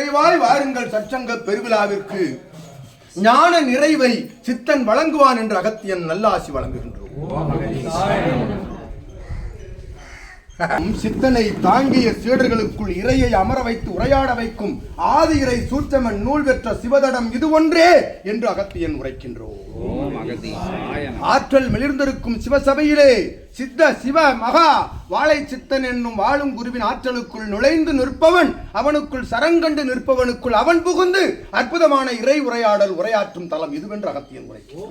விரைவாய் வாருங்கள் சச்சங்க பெருவிழாவிற்கு. ஞான நிறைவை சித்தன் வழங்குவான் என்று அகத்தியன் நல்லாசி வழங்குகின்றோம். சித்தனை தாங்கிய சீடர்களுக்குள் இறையை அமர வைத்து உரையாட வைக்கும் ஆதி இறை சூட்சமன் நூல் பெற்ற சிவதடம் இது ஒன்றே என்று அகத்தியன் உரைக்கின்றோம். ஆற்றல் மெளிர்ந்திருக்கும் சிவசபையிலே சித்த சிவ மகா வாழை சித்தன் என்னும் வாழும் குருவின் ஆற்றலுக்குள் நுழைந்து நிற்பவன், அவனுக்குள் சரங்கண்டு நிற்பவனுக்குள் அவன் புகுந்து அற்புதமான இறை உரையாடல் உரையாற்றும் தலம் இதுவென்று அகத்தியன் உரைக்கும்.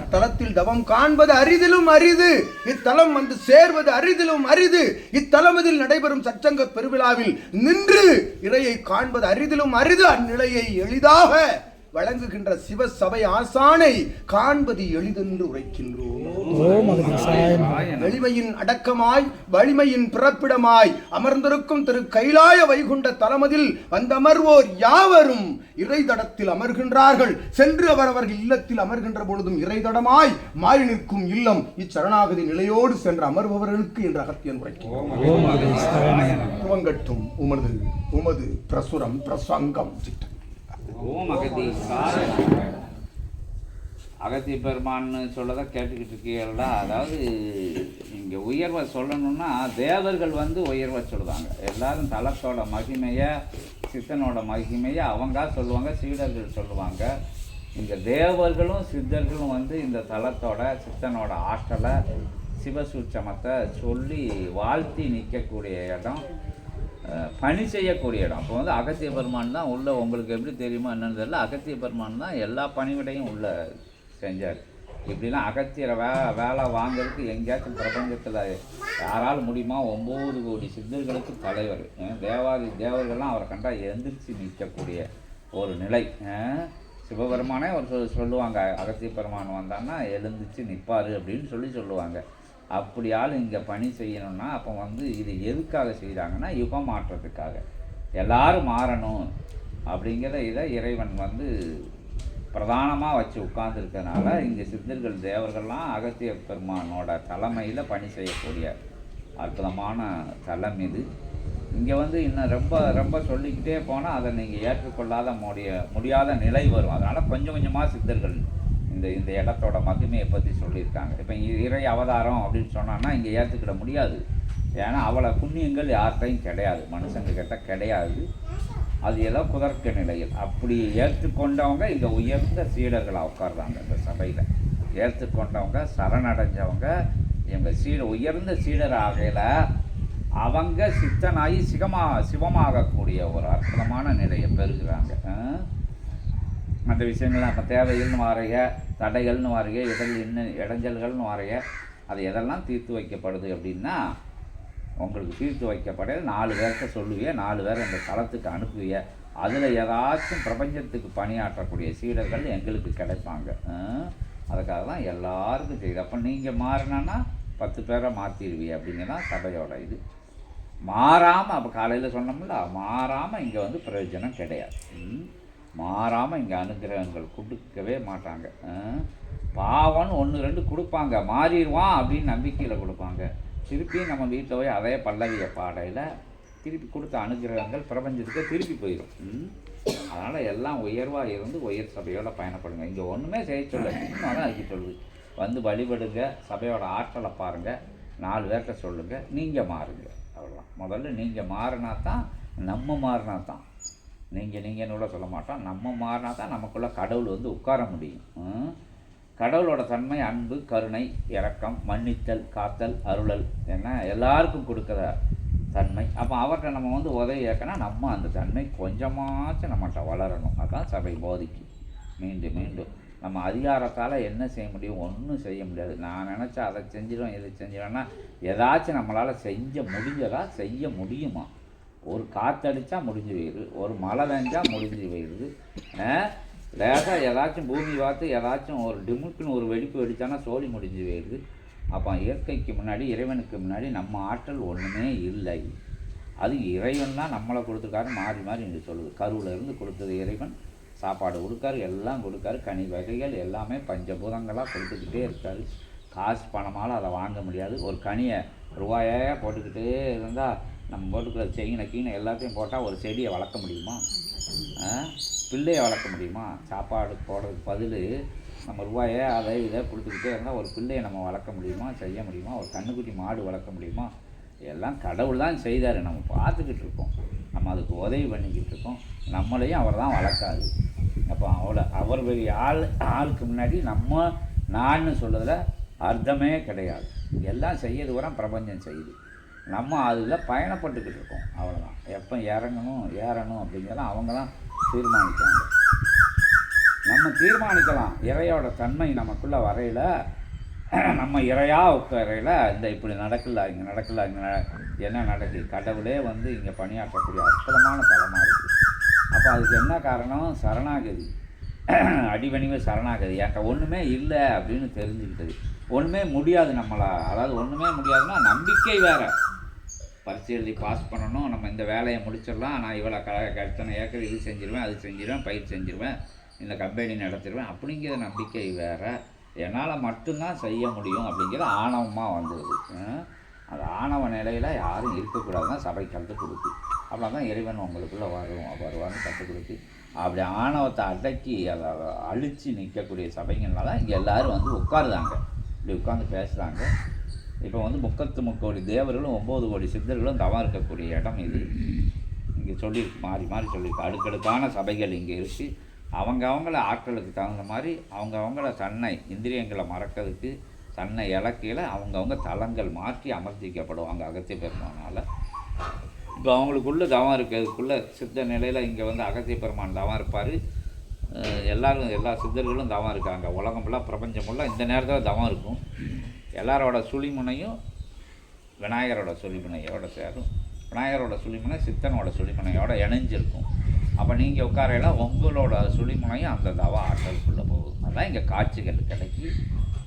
அத்தலத்தில் தவம் காண்பது அரிதிலும் அரிது, இத்தலம் வந்து சேர்வது அரிதிலும் அரிது. இத்தலமதில் நடைபெறும் சச்சங்க பெருவிழாவில் நின்று இறையை காண்பது அரிதிலும் அரிது. அந்நிலையை எளிதாக வழங்குகின்ற சிவ சபை ஆசானை காண்பது எளிதென்று உரைக்கின்றோம். எளிமையின் அடக்கமாய் வலிமையின் பிறப்பிடமாய் அமர்ந்திருக்கும் திரு கைலாய வைகுண்ட தலமதில் வந்தமர்வோர் யாவரும் இறைதடத்தில் அமர்கின்றார்கள். சென்று அவரவர்கள் இல்லத்தில் அமர்கின்ற பொழுதும் இறைதடமாய் மாறி நிற்கும் இல்லம் இச்சரணாகதி நிலையோடு சென்று அமர்பவர்களுக்கு என்று அகத்தியன் உரைக்கிறோம். துவங்கட்டும் உமது பிரசுரம் பிரசங்கம். ஓம் அகத்திய பெருமான்னு சொல்லதான் கேட்டுக்கிட்டு இருக்கீங்களா? அதாவது இங்கே உயர்வை சொல்லணும்னா தேவர்கள் வந்து உயர்வை சொல்லுவாங்க. எல்லாரும் தலத்தோட மகிமையை சித்தனோட மகிமையை அவங்க சொல்லுவாங்க, சீடர்கள் சொல்லுவாங்க. இங்கே தேவர்களும் சித்தர்களும் வந்து இந்த தலத்தோட சித்தனோட ஆற்றலை சிவசூட்சமத்தை சொல்லி வாழ்த்தி நிற்கக்கூடிய இடம், பணி செய்யக்கூடிய இடம். அப்போ வந்து அகத்திய பெருமான் தான் உள்ள, உங்களுக்கு எப்படி தெரியுமா என்னன்னு தெரியல, அகத்திய பெருமான் தான் எல்லா பணிவிடையும் உள்ள செஞ்சார். இப்படிலாம் அகத்தியரை வேலை வாங்கிறதுக்கு எங்கேயாச்சும் பிரபஞ்சத்தில் யாரால் முடியுமா? 9 கோடி சித்தர்களுக்கு தலைவர். தேவர்கள்லாம் அவரை கண்டா எந்திரிச்சு நிற்கக்கூடிய ஒரு நிலை. சிவபெருமானே ஒரு சொல்லுவாங்க, அகத்திய பெருமான் வந்தான்னா எழுந்திரிச்சு நிற்பார் அப்படின்னு சொல்லுவாங்க. அப்படி ஆள் இங்கே பணி செய்யணும்னா அப்போ வந்து இது எதுக்காக செய்கிறாங்கன்னா யுகம் மாற்றத்துக்காக, எல்லாரும் மாறணும் அப்படிங்கிற இதை இறைவன் வந்து பிரதானமாக வச்சு உட்கார்ந்துருக்கனால இங்கே சித்தர்கள் தேவர்கள்லாம் அகத்திய பெருமானோட தலைமையில் பணி செய்யக்கூடிய அற்புதமான தலம் இது. இங்கே வந்து இன்னும் ரொம்ப ரொம்ப சொல்லிக்கிட்டே போனால் அதை நீங்கள் ஏற்றுக்கொள்ளாத முடியாத நிலை வரும். அதனால் கொஞ்சம் கொஞ்சமாக சித்தர்கள் இந்த இடத்தோட மகிமையை பற்றி சொல்லியிருக்காங்க. இப்போ இறை அவதாரம் அப்படின்னு சொன்னான்னா இங்கே ஏற்றுக்கிட முடியாது. ஏன்னா அவ்வளோ புண்ணியங்கள் யார்கிட்டையும் கிடையாது, மனுஷங்க கிட்ட கிடையாது. அது ஏதோ குதர்க்க நிலையில் அப்படி ஏற்றுக்கொண்டவங்க இங்கே உயர்ந்த சீடர்களாக உட்கார்றாங்க. இந்த சபையில் ஏற்றுக்கொண்டவங்க சரணடைஞ்சவங்க இவங்க உயர்ந்த சீடர் ஆகையில் அவங்க சித்தனாகி சிவமாகக்கூடிய ஒரு அற்புதமான நிலையை பெறுகிறாங்க. மற்ற விஷயங்கள்லாம் இப்போ தேவைகள்னு வாரைய, தடைகள்னு வாரைய, இடைஞ்சல்கள்னு வாரைய, அது எதெல்லாம் தீர்த்து வைக்கப்படுது அப்படின்னா உங்களுக்கு தீர்த்து வைக்கப்பட 4 பேர்கிட்ட சொல்லுவிய, 4 பேர் அந்த தளத்துக்கு அனுப்புவிய. அதில் ஏதாச்சும் பிரபஞ்சத்துக்கு பணியாற்றக்கூடிய சீடர்கள் எங்களுக்கு கிடைப்பாங்க. அதுக்காக தான் எல்லாருக்கும் செய்யுது. அப்போ நீங்கள் மாறினா 10 பேரை மாற்றிடுவிய அப்படிங்கிறதான் சபையோட இது. மாறாமல் அப்போ காலையில் சொன்னோம்ல, மாறாமல் இங்கே வந்து பிரயோஜனம் கிடையாது. மாறாமல் இங்கே அனுகிரகங்கள் கொடுக்கவே மாட்டாங்க. பாவம்னு 1 2 கொடுப்பாங்க, மாறிடுவான் அப்படின்னு நம்பிக்கையில் கொடுப்பாங்க. திருப்பி நம்ம வீட்டில் போய் அதே பல்லவியை பாடையில் திருப்பி கொடுத்த அனுகிரகங்கள் பிரபஞ்சத்துக்கு திருப்பி போயிடும். அதனால் எல்லாம் உயர்வாக இருந்து உயர் சபையோட பயணப்படுங்க. இங்கே ஒன்றுமே செய்ய சொல்ல, இன்னும் தான் அதுக்கு சொல்லுது. வந்து வழிபடுங்க, சபையோட ஆற்றலை பாருங்கள், 4 பேர்கிட்ட சொல்லுங்கள், நீங்கள் மாறுங்க. அவ்வளோதான். முதல்ல நீங்கள் மாறினா தான், நம்ம மாறினா தான், நீங்கள் கூட சொல்ல மாட்டோம், நம்ம மாறினா தான் நமக்குள்ளே கடவுள் வந்து உட்கார முடியும். கடவுளோட தன்மை அன்பு, கருணை, இரக்கம், மன்னித்தல், காத்தல், அருளல் என்ன எல்லாருக்கும் கொடுக்குற தன்மை. அப்போ அவர்கிட்ட நம்ம வந்து உதவி ஏற்கனா நம்ம அந்த தன்மை கொஞ்சமாச்சும் நம்மகிட்ட வளரணும். அதுதான் சபை போதிக்கு. மீண்டும் மீண்டும் நம்ம அதிகாரத்தால் என்ன செய்ய முடியும்? ஒன்றும் செய்ய முடியாது. நான் நினச்சா அதை செஞ்சிடும் இதை செஞ்சிடும்னா ஏதாச்சும் நம்மளால் செய்ய முடியுமா? ஒரு காற்றடிச்சா முடிஞ்சு போயிடுது, ஒரு மழை பெஞ்சால் முடிஞ்சு போயிடுது. லேசாக ஏதாச்சும் பூமி பார்த்து ஏதாச்சும் ஒரு டிமுக்குன்னு ஒரு வெடிப்பு வெடித்தானா சோழி முடிஞ்சு போயிடுது. அப்போ இயற்கைக்கு முன்னாடி, இறைவனுக்கு முன்னாடி நம்ம ஆற்றல் ஒன்றுமே இல்லை. அது இறைவன் தான் நம்மளை கொடுத்துருக்காரு. மாறி மாறி இங்கே சொல்லுது, கருவில் இருந்து கொடுத்தது இறைவன். சாப்பாடு கொடுக்காரு, எல்லாம் கொடுக்காரு, கனி வகைகள் எல்லாமே பஞ்சபூதங்களாக கொடுத்துக்கிட்டே இருக்காரு. காசு பணமால் அதை வாங்க முடியாது. ஒரு கனியை ரூபாயாக போட்டுக்கிட்டே இருந்தால் நம்ம போட்டுக்கிற செயினை கீழே எல்லாத்தையும் போட்டால் ஒரு செடியை வளர்க்க முடியுமா? பிள்ளையை வளர்க்க முடியுமா? சாப்பாடு போடுறதுக்கு பதில் நம்ம ரூபாயை அதை இதை கொடுத்துக்கிட்டே இருந்தால் ஒரு பிள்ளையை நம்ம வளர்க்க முடியுமா? செய்ய முடியுமா? ஒரு கண்ணுக்குட்டி மாடு வளர்க்க முடியுமா? எல்லாம் கடவுள் தான் செய்தார், நம்ம பார்த்துக்கிட்டு இருக்கோம், நம்ம அதுக்கு உதவி பண்ணிக்கிட்டு இருக்கோம். நம்மளையும் அவர் தான் வளர்க்காது. அப்போ அவர் ஆளுக்கு முன்னாடி நான் சொல்கிறதுல அர்த்தமே கிடையாது. எல்லாம் செய்யறது வர பிரபஞ்சம் செய்யுது, நம்ம அதில் பயணப்பட்டுக்கிட்டு இருக்கோம், அவ்வளோதான். எப்போ ஏறணும் அப்படிங்கிறத அவங்க தான் தீர்மானிக்காங்க. நம்ம தீர்மானிக்கலாம். இறையோட தன்மை நமக்குள்ளே வரையில், நம்ம இறையாக உட்காரையில் இந்த இப்படி நடக்கல, இங்கே நடக்கல, என்ன நடக்குது? கடவுளே வந்து இங்கே பணியாற்றக்கூடிய அற்புதமான தலமாக இருக்குது. அப்போ அதுக்கு என்ன காரணம்? சரணாகதி, அடிபணிவு சரணாகதி. என்கிட்ட ஒன்றுமே இல்லை அப்படின்னு தெரிஞ்சுக்கிட்டது. ஒன்றுமே முடியாது நம்மளால், அதாவது ஒன்றுமே முடியாதுன்னா நம்பிக்கை வேறு. பரிசு எழுதி பாஸ் பண்ணணும், நம்ம இந்த வேலையை முடிச்சிடலாம், நான் இவ்வளோ எத்தனை ஏக்கர் இது செஞ்சிருவேன், அது செஞ்சிருவேன், பயிர் செஞ்சிருவேன், இந்த கம்பெனி நடத்திடுவேன் அப்படிங்கிற நம்பிக்கை வேறு. என்னால் மட்டும்தான் செய்ய முடியும் அப்படிங்கிறது ஆணவமாக வந்துடுது. அது ஆணவ நிலையில் யாரும் இருக்கக்கூடாதுன்னா சபை கற்றுக் கொடுக்கு. அப்படின்னா தான் இறைவன் உங்களுக்குள்ளே வருவான்னு கற்றுக் கொடுக்கு. அப்படி ஆணவத்தை அடக்கி அதை அழித்து நிற்கக்கூடிய சபைங்கள்னால தான் இங்கே எல்லோரும் வந்து உட்காருதாங்க, இப்படி உட்காந்து பேசுகிறாங்க. இப்போ வந்து 33 கோடி தேவர்களும் 9 கோடி சித்தர்களும் தவம் இருக்கக்கூடிய இடம் இது. இங்கே சொல்லியிருக்கு, மாறி சொல்லியிருக்கு. அடுக்கடுக்கான சபைகள் இங்கே இருக்குது. அவங்கள ஆற்றலுக்கு தகுந்த மாதிரி அவங்கள தன்னை இந்திரியங்களை மறக்கிறதுக்கு தன்னை இலக்கையில் அவங்கவுங்க தலங்கள் மாற்றி அமர்த்திக்கப்படுவாங்க அகத்திய பெருமானால். இப்போ அவங்களுக்குள்ளே தவம் இருக்கிறதுக்குள்ளே சித்த நிலையில் இங்கே வந்து அகத்திய பெருமான் தவம் இருப்பார். எல்லா சித்தர்களும் தவம் இருக்காங்க. உலகம் ஃபுல்லாக பிரபஞ்சம் ஃபுல்லாக இந்த நேரத்தில் தவம் இருக்கும். எல்லாரோட சுழிமுனையும் விநாயகரோட சுழிமுனையோட சேரும். விநாயகரோட சுழிமுனை சித்தனோட சுழிமுனையோட இணைஞ்சிருக்கும். அப்போ நீங்கள் உட்காரையில் உங்களோட சுழிமுனையும் அந்த தவ ஆற்றலுக்குள்ளே போகும். அதான் இங்கே காட்சிகள் கிடைக்கி.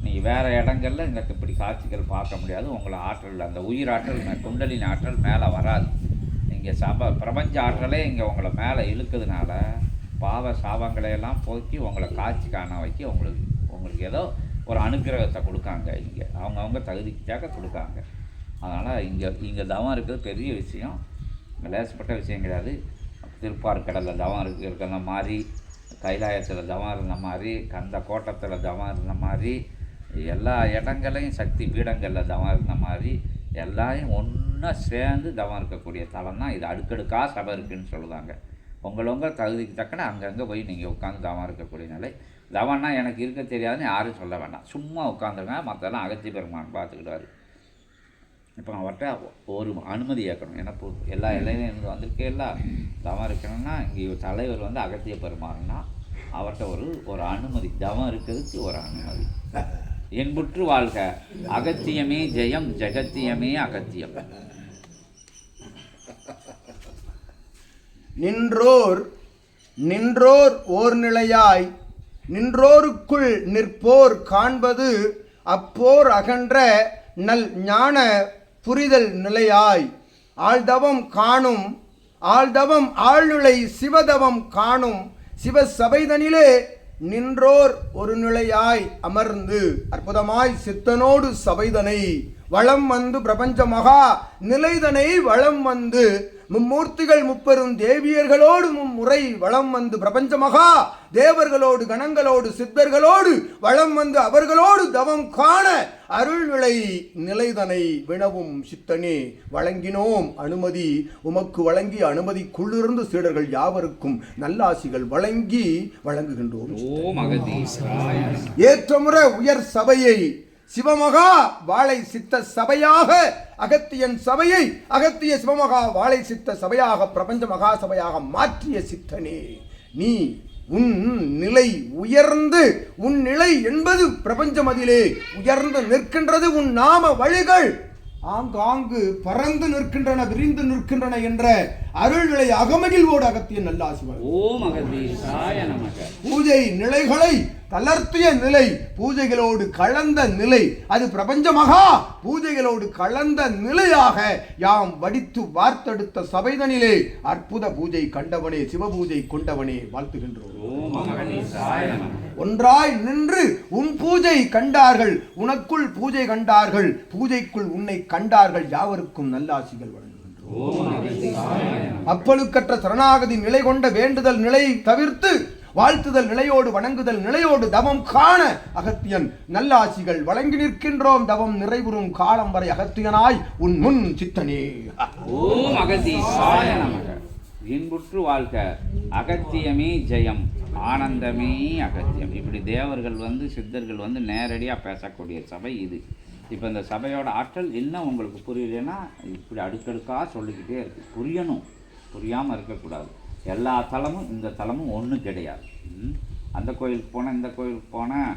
நீங்கள் வேறு இடங்களில் எனக்கு இப்படி காட்சிகள் பார்க்க முடியாது. உங்களை ஆற்றல், அந்த உயிர் ஆற்றல், குண்டலின் ஆற்றல் மேலே வராது. இங்கே பிரபஞ்ச ஆற்றலே இங்கே உங்களை மேலே இழுக்கிறதுனால பாவ சாபங்களையெல்லாம் போக்கி உங்களை காட்சி காண வைக்கி உங்களுக்கு ஏதோ ஒரு அனுக்கிரகத்தை கொடுக்காங்க. இங்கே அவங்கவுங்க தகுதிக்காக கொடுக்காங்க. அதனால் இங்கே தவம் இருக்கிறது பெரிய விஷயம், லேசப்பட்ட விஷயம் கிடையாது. திருப்பார்கடலில் தவம் இருக்கிற மாதிரி, கைலாயத்தில் தவம் இருந்த மாதிரி, கந்த கோட்டத்தில் தவம் இருந்த மாதிரி, எல்லா இடங்களையும் சக்தி பீடங்களில் தவம் இருந்த மாதிரி எல்லாரையும் ஒன்றா சேர்ந்து தவம் இருக்கக்கூடிய தலம் தான் இது. அடுக்கடுக்காக சபை இருக்குதுன்னு சொல்லுவாங்க. உங்களவங்க தகுதிக்கு தக்கன அங்கங்கே போய் நீங்கள் உட்காந்து தவம் இருக்கக்கூடிய நிலை. தவம்னா எனக்கு இருக்க தெரியாதுன்னு யாரும் சொல்ல வேண்டாம், சும்மா உட்காந்துருங்க. மற்றெல்லாம் அகத்திய பெருமான் பார்த்துக்கிட்டாரு. இப்போ அவர்கிட்ட ஒரு அனுமதி கேட்கணும். ஏன்னா எல்லா இலையிலையும் இருந்து வந்திருக்கே எல்லாம் தவம் இருக்கணும்னா இங்கே தலைவர் வந்து அகத்திய பெருமான்னா அவர்கிட்ட ஒரு அனுமதி, தவம் இருக்கிறதுக்கு ஒரு அனுமதி. என்புற்று வாழ்க, அகத்தியமே ஜெயம், ஜெகத்தியமே அகத்தியம். நின்றோர் ஓர் நிலையாய் நின்றோருக்குள் நிற்போர் காண்பது அப்போர் அகன்ற நல் ஞான புரிதல் நிலையாய் ஆழ்தவம் காணும் ஆழ்நிலை சிவதவம் காணும் சிவ சபைதனிலே நின்றோர் ஒரு நிலையாய் அமர்ந்து அற்புதமாய் சித்தனோடு சபைதனை வளம் வந்து பிரபஞ்ச மகா நிலைதனை வளம் வந்து மும்மூர்த்திகள் முப்பெரும் தேவியர்களோடு மும்முறை வளம் வந்து பிரபஞ்ச மகா தேவர்களோடு கணங்களோடு சித்தர்களோடு வளம் வந்து அவர்களோடு தவம் காண அருள்நிலை நிலைதனை வினவும் சித்தனே வழங்கினோம் அனுமதி. உமக்கு வழங்கி அனுமதிக்குள்ளிருந்து சீடர்கள் யாவருக்கும் நல்லாசிகள் வழங்கி வழங்குகின்றோம். ஏற்றமுற உயர் சபையை சிவமகா வாழை சித்த சபையாக அகத்தியன் சபையை அகத்திய சிவமகா வாழை சித்த சபையாக பிரபஞ்ச மகா சபையாக மாற்றிய சித்தனே, நீ உன் நிலை உயர்ந்து உன் நிலை என்பது பிரபஞ்சம் அதிலே உயர்ந்து நிற்கின்றது. உன் நாம வழிகள் ஆங்காங்கு பறந்து நிற்கின்றன, விரிந்து நிற்கின்றன என்ற அருள்நிலை அகமகிழ்வோடு அகத்திய நல்லாசிவன். ஓம் அகதீசாய நமக. பூஜை நிலைகளை தளர்த்திய நிலை, பூஜைகளோடு கலந்த நிலை, அது பிரபஞ்ச மகா பூஜைகளோடு கலந்த நிலையாக யாம் வடித்து வார்த்தெடுத்த சபைதனிலே அற்புத பூஜை கண்டவனே, சிவபூஜை கொண்டவனே வாழ்த்துகின்றோம். ஒன்றாய் நின்று உன் பூஜை கண்டார்கள், உனக்குள் பூஜை கண்டார்கள், பூஜைக்குள் உன்னை கண்டார்கள், யாவருக்கும் நல்லாசிகள் வழங்குகின்றோம். அப்பழுக்கற்ற சரணாகதி நிலை கொண்ட வேண்டுதல் நிலை தவிர்த்து வாழ்த்துதல் நிலையோடு வணங்குதல் நிலையோடு தவம் காண அகத்தியன் நல்லாசிகள் வழங்கி நிற்கின்றோம். தவம் நிறைவுறும் காலம் வரை அகத்தியனாய் உன் முன் சித்தனே. ஓம் அகதீசாய நமக. இன்புற்று வாழ்க. அகத்தியமே ஜெயம், ஆனந்தமே அகத்தியம். இப்படி தேவர்கள் சித்தர்கள் நேரடியாக பேசக்கூடிய சபை இது. இப்போ இந்த சபையோட ஆற்றல் என்ன உங்களுக்கு புரியலைன்னா இப்படி அடுக்கடுக்காக சொல்லிக்கிட்டே இருக்குது. புரியணும், புரியாமல் இருக்கக்கூடாது. எல்லா தலமும் இந்த தலமும் ஒன்றும் கிடையாது. அந்த கோயிலுக்கு போனால் இந்த கோயிலுக்கு போனால்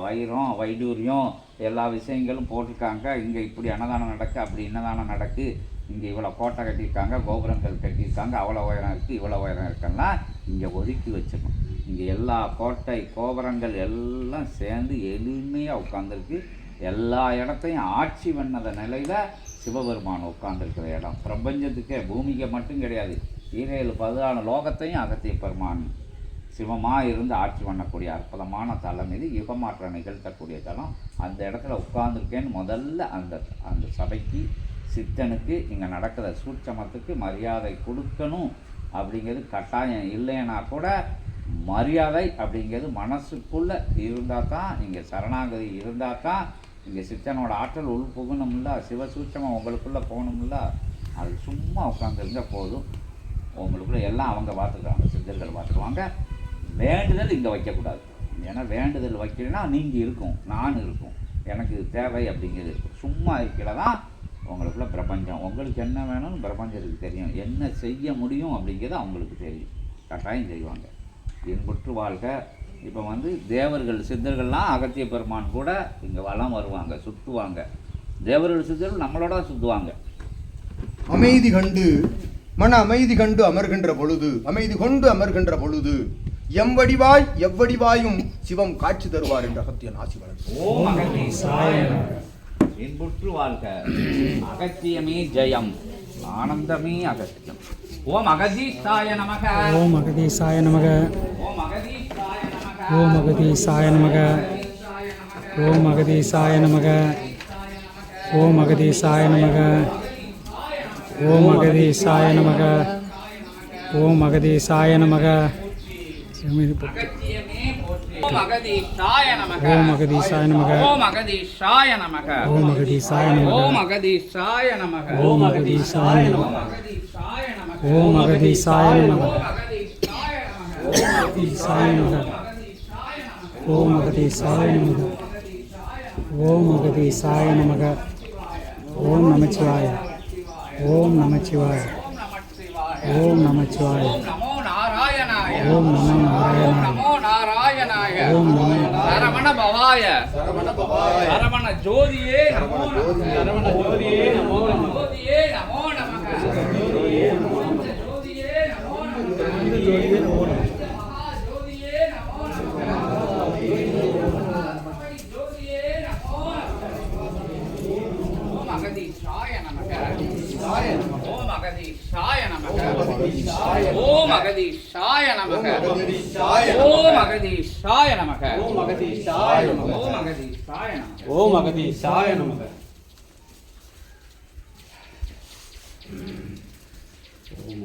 வைரம் வைடூரியம் எல்லா விஷயங்களும் போட்டிருக்காங்க. இங்கே இப்படி அன்னதானம் நடக்கு, அப்படி அன்னதானம் நடக்கு, இங்கே இவ்வளோ கோட்டை கட்டியிருக்காங்க, கோபுரங்கள் கட்டியிருக்காங்க, அவ்வளோ உயரம் இருக்குது, இவ்வளோ உயரம் இருக்குன்னா இங்கே ஒதுக்கி வச்சிடணும். இங்கே எல்லா கோட்டை கோபுரங்கள் எல்லாம் சேர்ந்து எளிமையாக உட்காந்துருக்கு. எல்லா இடத்தையும் ஆட்சி பண்ணத நிலையில் சிவபெருமான் உட்கார்ந்துருக்கிற இடம். பிரபஞ்சத்துக்கே பூமிக்கு மட்டும் கிடையாது, 7 லோகத்தையும் அகத்திய பெருமான் சிவமாக இருந்து ஆட்சி பண்ணக்கூடிய அற்புதமான தலம் இது. யுகமாற்ற நிகழ்த்தக்கூடிய தலம். அந்த இடத்துல உட்கார்ந்துருக்கேன்னு முதல்ல அந்த சபைக்கு சித்தனுக்கு இங்கே நடக்கிற சூட்சமத்துக்கு மரியாதை கொடுக்கணும் அப்படிங்கிறது கட்டாயம். இல்லைன்னா கூட மரியாதை அப்படிங்கிறது மனசுக்குள்ளே இருந்தால் தான், இங்கே சரணாகதி இருந்தால் தான் இங்கே சித்தனோட ஆற்றல் உள் புகணும்ல, சிவசூட்சமாக உங்களுக்குள்ளே போகணும்ல. அது சும்மா உட்காந்துருங்க போதும், உங்களுக்குள்ளே எல்லாம் அவங்க பார்த்துக்குறாங்க, சித்தர்கள் பார்த்துக்குவாங்க. வேண்டுதல் இங்கே வைக்கக்கூடாது. ஏன்னா வேண்டுதல் வைக்கலைன்னா நீங்கள் இருக்கும், நான் இருக்கும், எனக்கு தேவை அப்படிங்கிறது இருக்கும். சும்மா இருக்கிற தான் உங்களுக்குள்ள பிரபஞ்சம். உங்களுக்கு என்ன வேணும்னு பிரபஞ்சத்துக்கு தெரியும், என்ன செய்ய முடியும் அப்படிங்கிறது அவங்களுக்கு தெரியும், கட்டாயம் செய்வாங்க. இன்புற்று வாழ்க. இப்போ தேவர்கள் சித்தர்கள்லாம் அகத்திய பெருமான் கூட இங்கே வலம் வருவாங்க, சுற்றுவாங்க. தேவர்கள் சித்தர்கள் நம்மளோட சுற்றுவாங்க. அமைதி கண்டு மன அமைதி கண்டு அமர்கின்ற பொழுது, அமைதி கொண்டு அமர்கின்ற பொழுது எவ்வடிவாய் எவ்வடிவாயும் சிவம் காட்சி தருவார் என்ற அகத்தியன் ஆசி வழங்கும். ஓம் அகதீசாய நமக. இன்புற்று வாழ்க. அகத்தியமே ஜெயம், ஆனந்தமே அகத்தியம். ஓம் அகதீசாய நமக. ஓம் அகதீசாய நமக. ஓம் அகதீசாய நமக. ஓம் அகதீசாய நமக. ஓம் அகதீசாய நமக. ஓம் அகதீசாய நமக. ஓம் அகதீசாய நமக. ஓம் அகதீசாய நமக. அகத்தியமே போற்றி. ஓம் அகதீசாய நமக. ஓம் அகதீசாய நமக. ஓம் அகதீசாய நமக. ஓம் அகதீசாய நமக. ஓம் அகதீசாய நமக. ஓம் அகதீசாய நமக. ஓம் அகதீசாய நமக. ஓம் அகதீசாய நமக. ஓம் அகதீசாய நமக. ஓம் அகதீசாய நமக. ஓம் நமச்சிவாய. ஓம் நமச்சிவாய. ஓம் நமச்சிவாய. நமோ நாராயணாய. ஓம் நமோ நாராயணாய. நமோ நாராயணாய. ஓம் நமோ சரவண பவாய. சரவண ஜோதியே நமோ நமः. சரவண ஜோதியே நமோ நமः. ஜோதியே நமோ நமः. ஜோதியே நமோ நமः. ஜோதியே நமோ நமः. ஜோதியே நமோ நமः. ஜோதியே நமோ நமः. ஜோதியே நமோ நமः. ஓம் அகதீசாய நமக. ஓம் அகதீசாய நமக. ஓம் அகதீசாய நமக. ஓம் அகதீசாய நமக. ஓம் அகதீசாய நமக. ஓம் அகதீசாய நமக. ஓம் அகதீசாய நமக. ஓம்